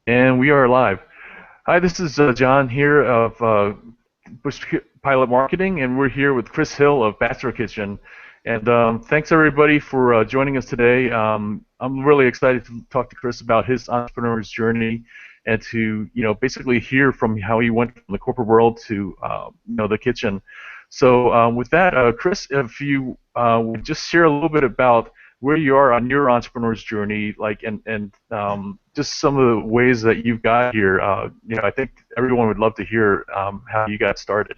And we are live. Hi, this is John here of Bush Pilot Marketing, and we're here with Chris Hill of Bachelor Kitchen. And thanks everybody for joining us today. I'm really excited to talk to Chris about his entrepreneur's journey and to basically hear from how he went from the corporate world to the kitchen. So with that, Chris, if you would just share a little bit about where you are on your entrepreneur's journey, like and just some of the ways that you've got here. I think everyone would love to hear how you got started.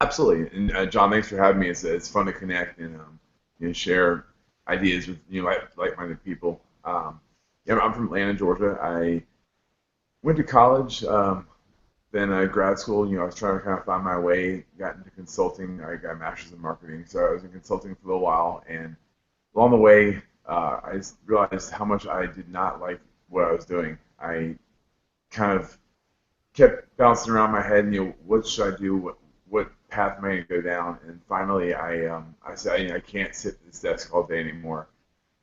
Absolutely. And John, thanks for having me. It's fun to connect and share ideas with like-minded people. I'm from Atlanta, Georgia. I went to college, then grad school. I was trying to kind of find my way. Got into consulting. I got a master's in marketing, so I was in consulting for a little while. And along the way, I just realized how much I did not like what I was doing. I kind of kept bouncing around my head, and what should I do? What path am I going to go down? And finally, I said, I can't sit at this desk all day anymore.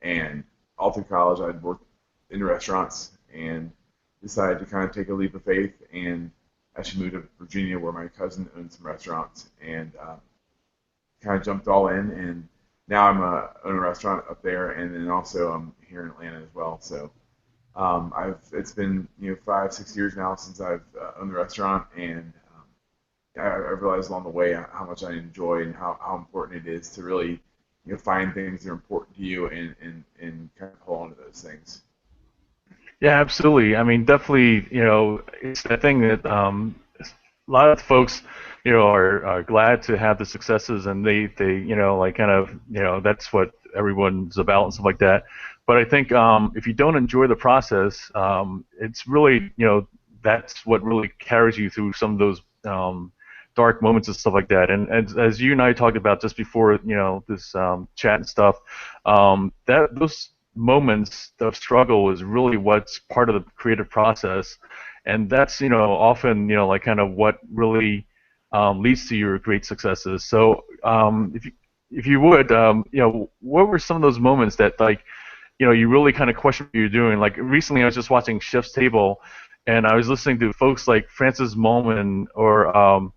And all through college, I'd worked in restaurants and decided to kind of take a leap of faith and actually moved to Virginia, where my cousin owned some restaurants, and kind of jumped all in. And now I'm own a restaurant up there, and then also I'm here in Atlanta as well. So it's been 5 6 years now since I've owned the restaurant, and I realized along the way how much I enjoy and how important it is to really find things that are important to you and kind of hold on to those things. Yeah, absolutely. I mean, definitely, it's that thing that a lot of folks, are glad to have the successes, and they, like kind of, that's what everyone's about and stuff like that. But I think if you don't enjoy the process, it's really, that's what really carries you through some of those dark moments and stuff like that. And as you and I talked about just before, this chat and stuff, that those moments of struggle is really what's part of the creative process, and that's often like kind of what really leads to your great successes. So if you would what were some of those moments that like you really kind of question what you're doing? Like recently, I was just watching Chef's Table, and I was listening to folks like Francis Malman, or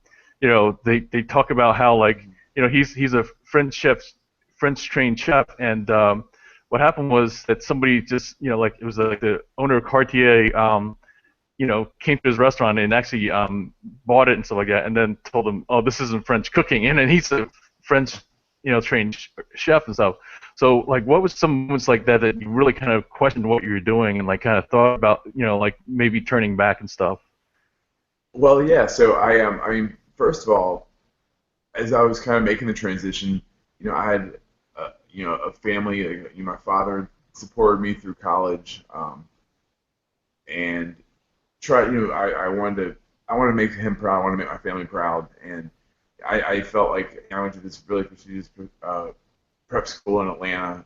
they talk about how like he's a French trained chef, and what happened was that somebody just like it was like the owner of Cartier came to his restaurant and actually bought it and stuff like that, and then told him, oh, this isn't French cooking, and then he's a French trained chef and stuff. So like what was some moments like that that you really kind of questioned what you were doing and like kind of thought about like maybe turning back and stuff? Well, yeah. So I mean, first of all, as I was kind of making the transition, I had a family. My father supported me through college, and I wanted to make him proud. I wanted to make my family proud, and I felt like I went to this really prestigious prep school in Atlanta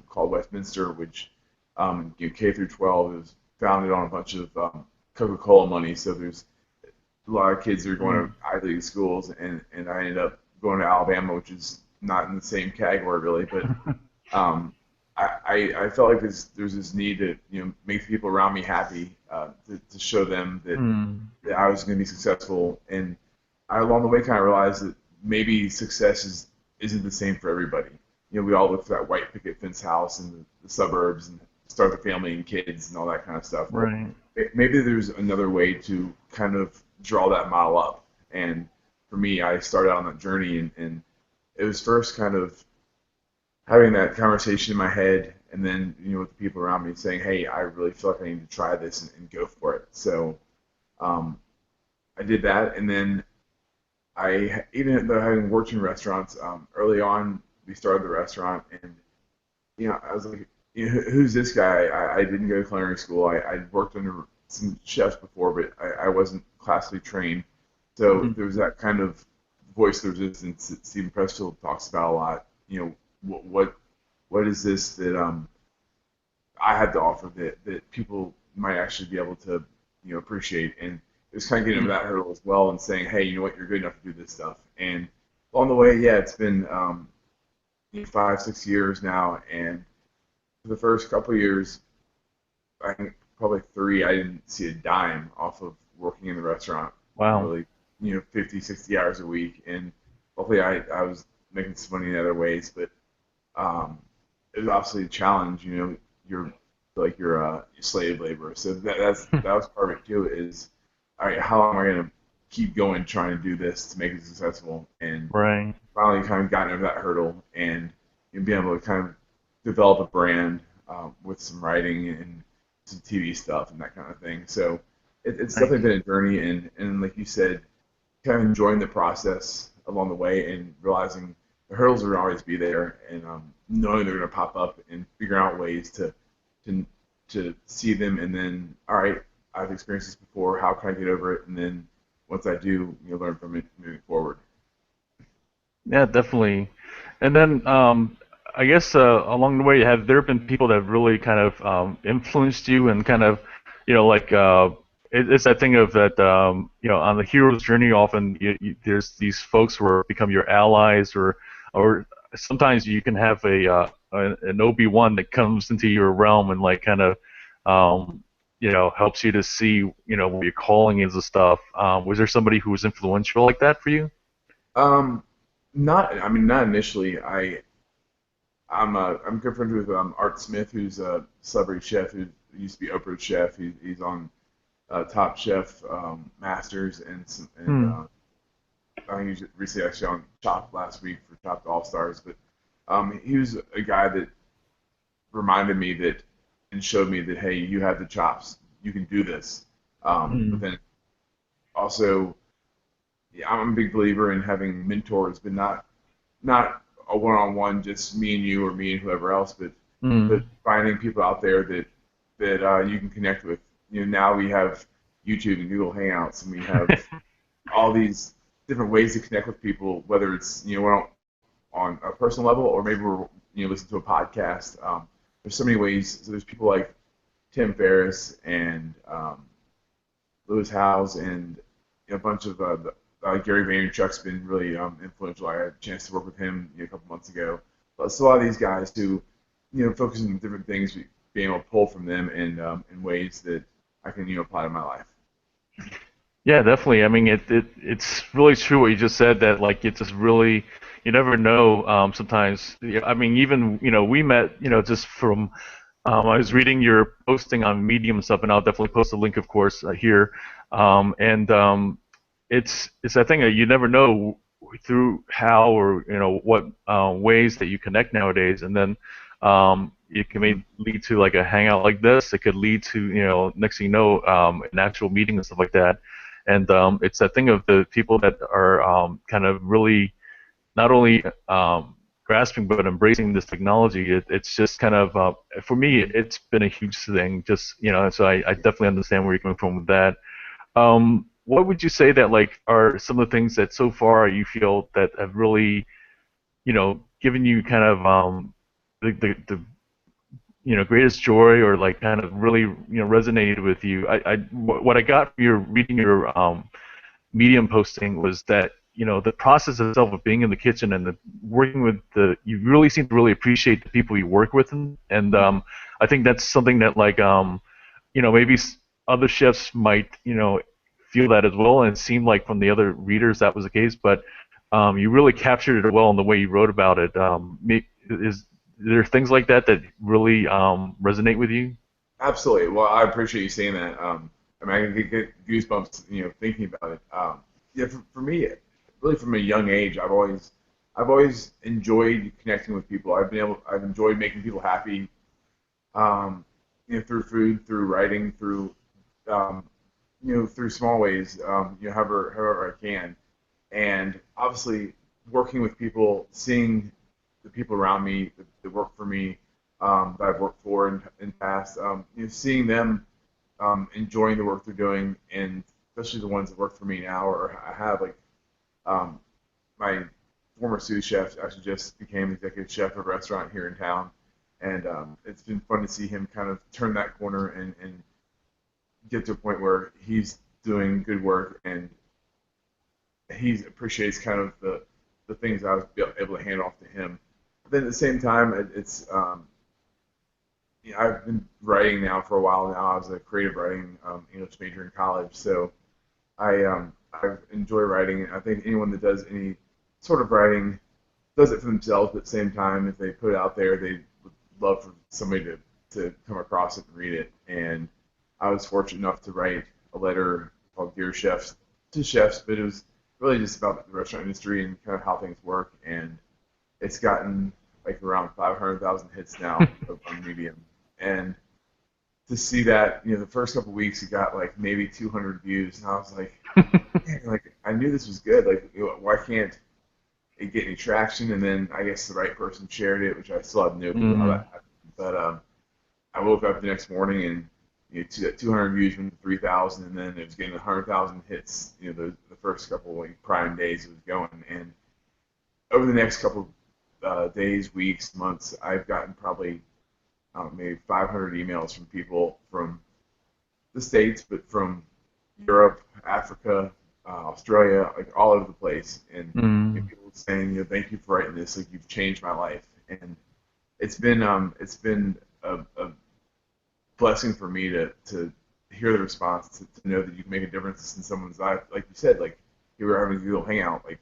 called Westminster, which K through 12 is founded on a bunch of Coca-Cola money. So there's a lot of kids that are going Mm. to Ivy League schools, and I ended up going to Alabama, which is not in the same category really, but um, I felt like there's this need to make the people around me happy, to show them Mm. that I was going to be successful, and along the way kind of realized that maybe success isn't the same for everybody. We all look for that white picket fence house in the suburbs and start the family and kids and all that kind of stuff. Well, Right. maybe there's another way to kind of draw that model up. And for me, I started on that journey, and it was first kind of having that conversation in my head, and then with the people around me saying, "Hey, I really feel like I need to try this and go for it." So um, I did that, and then even though having worked in restaurants early on, we started the restaurant, and I was like, who's this guy? I didn't go to culinary school. I'd worked under some chefs before, but I wasn't classically trained. So Mm. there was that kind of voice of resistance that Stephen Pressfield talks about a lot. What is this that I have to offer that people might actually be able to appreciate? And it was kind of getting over Mm. that hurdle as well, and saying, hey, you know what, you're good enough to do this stuff. And along the way, yeah, it's been 5 6 years now, and for the first couple of years, I probably three, I didn't see a dime off of working in the restaurant, Wow. really, 50, 60 hours a week. And hopefully I was making some money in other ways, but um, it was obviously a challenge. You're like you're a slave labor. So that was part of it too. Is all right, how long am I going to keep going trying to do this to make it successful? And Right. finally, kind of gotten over that hurdle and being able to kind of develop a brand with some writing and some TV stuff and that kind of thing. So it's Right. definitely been a journey, and like you said, kind of enjoying the process along the way and realizing the hurdles are going to always be there, and knowing they're going to pop up and figuring out ways to to see them, and then all right, I've experienced this before. How can I get over it? And then once I do, learn from it moving forward. Yeah, definitely. And then I guess along the way, have there been people that have really kind of influenced you and kind of, like it's that thing of that, on the hero's journey, often there's these folks who are become your allies, or sometimes you can have an Obi-Wan that comes into your realm and like kind of, helps you to see, what your calling is and stuff. Was there somebody who was influential like that for you? Um, not initially. I'm good friends with Art Smith, who's a celebrity chef who used to be Oprah's chef. He's on Top Chef Masters and Hmm. I think he was recently actually on Chopped last week for Chopped All Stars. But he was a guy that reminded me that and showed me that hey, you have the chops, you can do this. But Hmm. then also, yeah, I'm a big believer in having mentors, but not a one-on-one, just me and you or me and whoever else, but Hmm. finding people out there that you can connect with. Now we have YouTube and Google Hangouts, and we have all these different ways to connect with people, whether it's we're on a personal level or maybe we're listen to a podcast. There's so many ways. So there's people like Tim Ferriss and Lewis Howes and a bunch of Gary Vaynerchuk's been really influential. I had a chance to work with him a couple months ago. But so a lot of these guys who focus on different things, being able to pull from them and in ways that I can apply to my life. Yeah, definitely. I mean, it's really true what you just said that like it just really you never know sometimes. Yeah, I mean, even we met just from I was reading your posting on Medium and stuff, and I'll definitely post a link, of course, here. And it's that thing that you never know through how or what ways that you connect nowadays, and then it can Mm-hmm. may lead to like a hangout like this. It could lead to next thing you know an actual meeting and stuff like that. And it's that thing of the people that are kind of really not only grasping but embracing this technology. It's just kind of for me, it's been a huge thing. Just so I definitely understand where you're coming from with that. What would you say that like are some of the things that so far you feel that have really given you kind of the greatest joy or like kind of really resonated with you? What I got from your reading your Medium posting was that the process itself of being in the kitchen and working with you really seem to really appreciate the people you work with, and I think that's something that like maybe other chefs might feel that as well, and it seemed like from the other readers that was the case, but you really captured it well in the way you wrote about it. Is there things like that that really resonate with you? Absolutely. Well, I appreciate you saying that. I mean, I can get goosebumps, thinking about it. Yeah, for me, really from a young age, I've always enjoyed connecting with people. I've enjoyed making people happy, um, through food, through writing, um, through small ways, however I can. And obviously, working with people, seeing the people around me that work for me, that I've worked for in past, seeing them enjoying the work they're doing, and especially the ones that work for me now, or I have like um, my former sous chef actually just became executive chef of a restaurant here in town, and it's been fun to see him kind of turn that corner and get to a point where he's doing good work and he appreciates kind of the things I was able to hand off to him. But then at the same time, it's I've been writing now for a while now. I was a creative writing English major in college, so I enjoy writing. I think anyone that does any sort of writing does it for themselves, but at the same time, if they put it out there, they would love for somebody to come across it and read it. And I was fortunate enough to write a letter called Dear Chefs to chefs, but it was really just about the restaurant industry and kind of how things work. And it's gotten like around 500,000 hits now on Medium. And to see that, the first couple of weeks it got like maybe 200 views, and I was like, man, like I knew this was good. Like, why can't it get any traction? And then I guess the right person shared it, which I still have no clue how Mm, that happened. But I woke up the next morning and 200 views went to 3,000, and then it was getting 100,000 hits. The first couple like prime days it was going, and over the next couple days, weeks, months, I've gotten probably maybe 500 emails from people from the States, but from Europe, Africa, Australia, like all over the place, and mm. people saying, thank you for writing this. Like, you've changed my life, and it's been a blessing for me to hear the response, to know that you can make a difference in someone's life. Like you said, like you were having a little hangout, like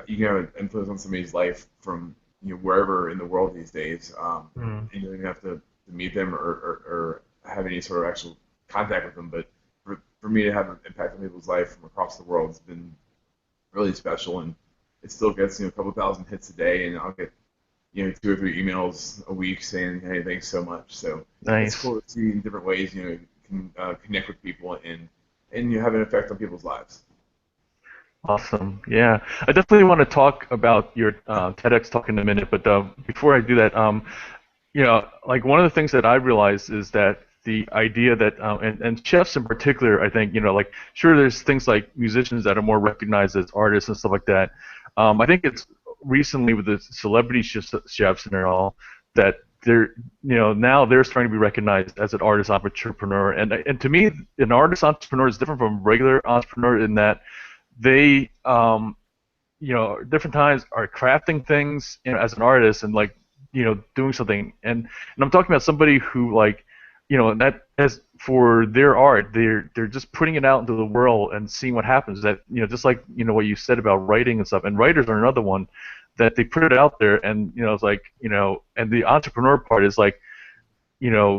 you can have an influence on somebody's life from wherever in the world these days. Mm. And you don't even have to meet them or have any sort of actual contact with them. But for me to have an impact on people's life from across the world has been really special, and it still gets a couple thousand hits a day, and I'll get 2 or 3 emails a week saying, "Hey, thanks so much." So it's Nice. cool to see in different ways you can connect with people and you have an effect on people's lives. Awesome. Yeah, I definitely want to talk about your TEDx talk in a minute, but before I do that, like one of the things that I realized is that the idea that, and chefs in particular, I think, like sure, there's things like musicians that are more recognized as artists and stuff like that. I think it's recently with the celebrity chefs and all that they're, now they're starting to be recognized as an artist entrepreneur, and to me, an artist entrepreneur is different from regular entrepreneur in that they different times are crafting things as an artist and like doing something and I'm talking about somebody who like that as for their art they're just putting it out into the world and seeing what happens that just like what you said about writing and stuff, and writers are another one that they put it out there and it's like and the entrepreneur part is like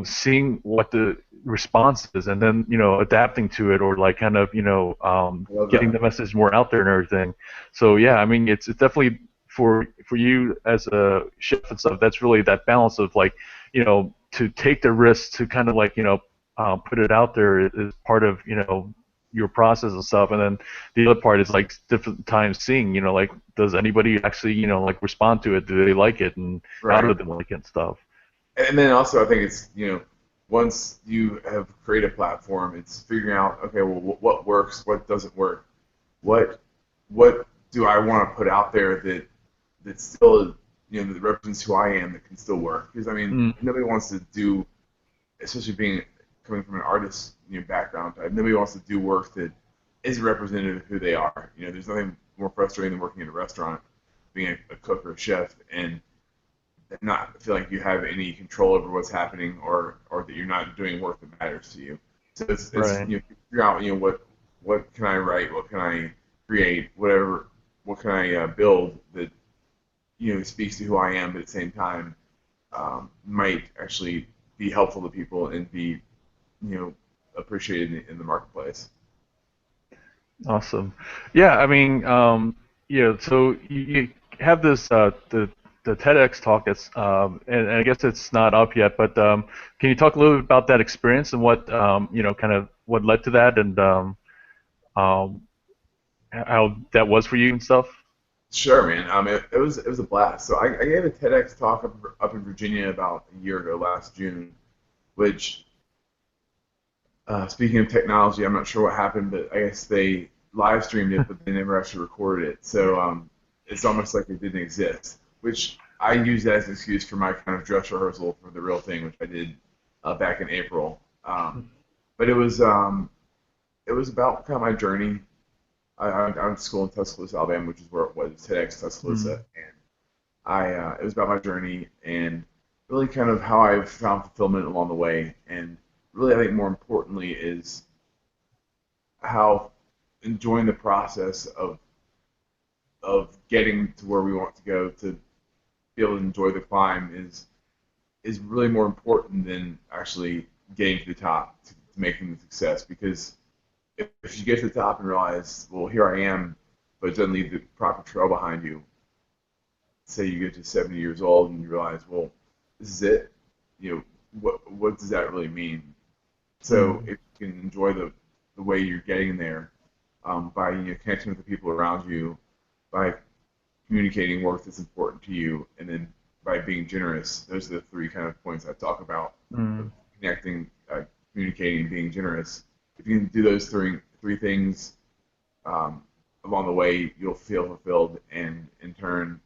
seeing what the response is and then, adapting to it or like kind of, I love getting the that. message more out there and everything. So yeah, I mean, it's definitely for you as a chef and stuff. That's really that balance of like, to take the risk to kind of like, put it out there is part of, your process and stuff. And then the other part is like different times seeing, like, does anybody actually, like respond to it? Do they like it? And how do Right. they like it and stuff? And then also, I think it's, once you have created a platform, it's figuring out, okay, well, what works, what doesn't work, what what do I want to put out there that still, that represents who I am that can still work. Because I mean, Mm, nobody wants to do, especially coming from an artist, background type, nobody wants to do work that isn't representative of who they are. There's nothing more frustrating than working in a restaurant, being a cook or a chef, and not feel like you have any control over what's happening, or that you're not doing work that matters to you. So it's right. figure out what can I write, what can I create, whatever, what can I build that speaks to who I am, but at the same time might actually be helpful to people and be appreciated in the marketplace. Awesome. Yeah, I mean, so you have this the TEDx talk that's and I guess it's not up yet, but can you talk a little bit about that experience and what kind of what led to that and um, how that was for you and stuff? Sure, man. It was a blast. So I gave a TEDx talk up in Virginia about a year ago, last June, which speaking of technology, I'm not sure what happened, but I guess they live streamed it, but they never actually recorded it. So it's almost like it didn't exist, which I use that as an excuse for my kind of dress rehearsal for the real thing, which I did back in April. But it was about kind of my journey. I went to school in Tuscaloosa, Alabama, which is where it was TEDx Tuscaloosa, Mm, and it was about my journey and really kind of how I've found fulfillment along the way. And really, I think more importantly is how enjoying the process of getting to where we want to go to be able to enjoy the climb is really more important than actually getting to the top to making the success. Because if you get to the top and realize, well, here I am, but it doesn't leave the proper trail behind you. Say you get to 70 years old and you realize, well, this is it. You know, what does that really mean? So Mm. if you can enjoy the way you're getting there, by connecting with the people around you, by communicating work that's important to you, and then by being generous. Those are the three kind of points I talk about: Mm. connecting, communicating, and being generous. If you can do those three things um, along the way, you'll feel fulfilled, and in turn,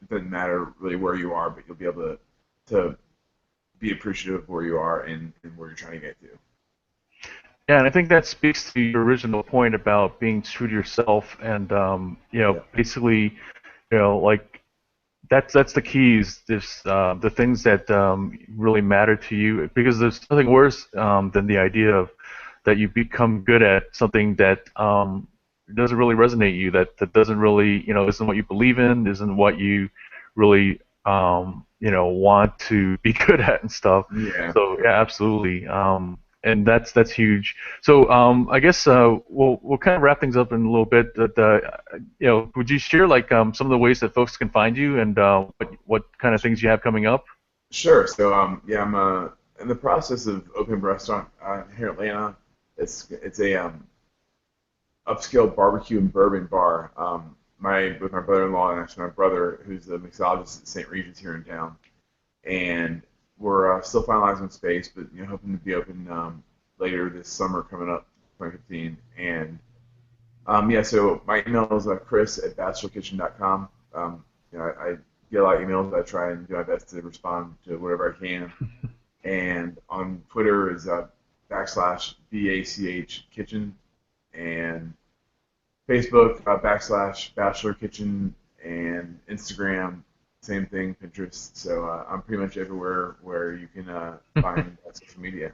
it doesn't matter really where you are, but you'll be able to be appreciative of where you are and where you're trying to get to. Yeah, and I think that speaks to your original point about being true to yourself, and Yeah. basically, like that's the keys. This the things that really matter to you, because there's nothing worse than the idea of that you become good at something that doesn't really resonate you, that doesn't really, isn't what you believe in, isn't what you really, want to be good at and stuff. Yeah. So yeah, absolutely. And that's huge. So I guess we'll kind of wrap things up in a little bit. But, would you share like some of the ways that folks can find you and what kind of things you have coming up? Sure. So yeah, I'm in the process of opening a restaurant here in Atlanta. It's a upscale barbecue and bourbon bar. My with my brother-in-law and actually my brother, who's the mixologist at St. Regis here in town, and we're still finalizing space, but hoping to be open later this summer coming up, 2015. And yeah, so my email is chris@bachelorkitchen.com. I get a lot of emails. I try and do my best to respond to whatever I can. And on Twitter is /BACH kitchen, and Facebook /Bachelor Kitchen, and Instagram, same thing, Pinterest. So I'm pretty much everywhere where you can find social media.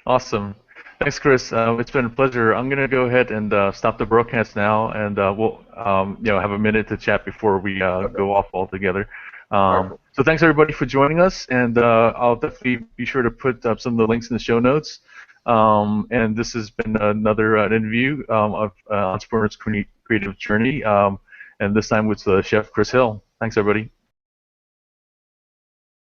Awesome. Thanks, Chris. It's been a pleasure. I'm going to go ahead and stop the broadcast now, and we'll have a minute to chat before we Okay. go off altogether. All right. Cool. So thanks everybody for joining us, and I'll definitely be sure to put up some of the links in the show notes. And this has been another interview of Entrepreneurs Creative Journey, and this time with Chef Chris Hill. Thanks, everybody.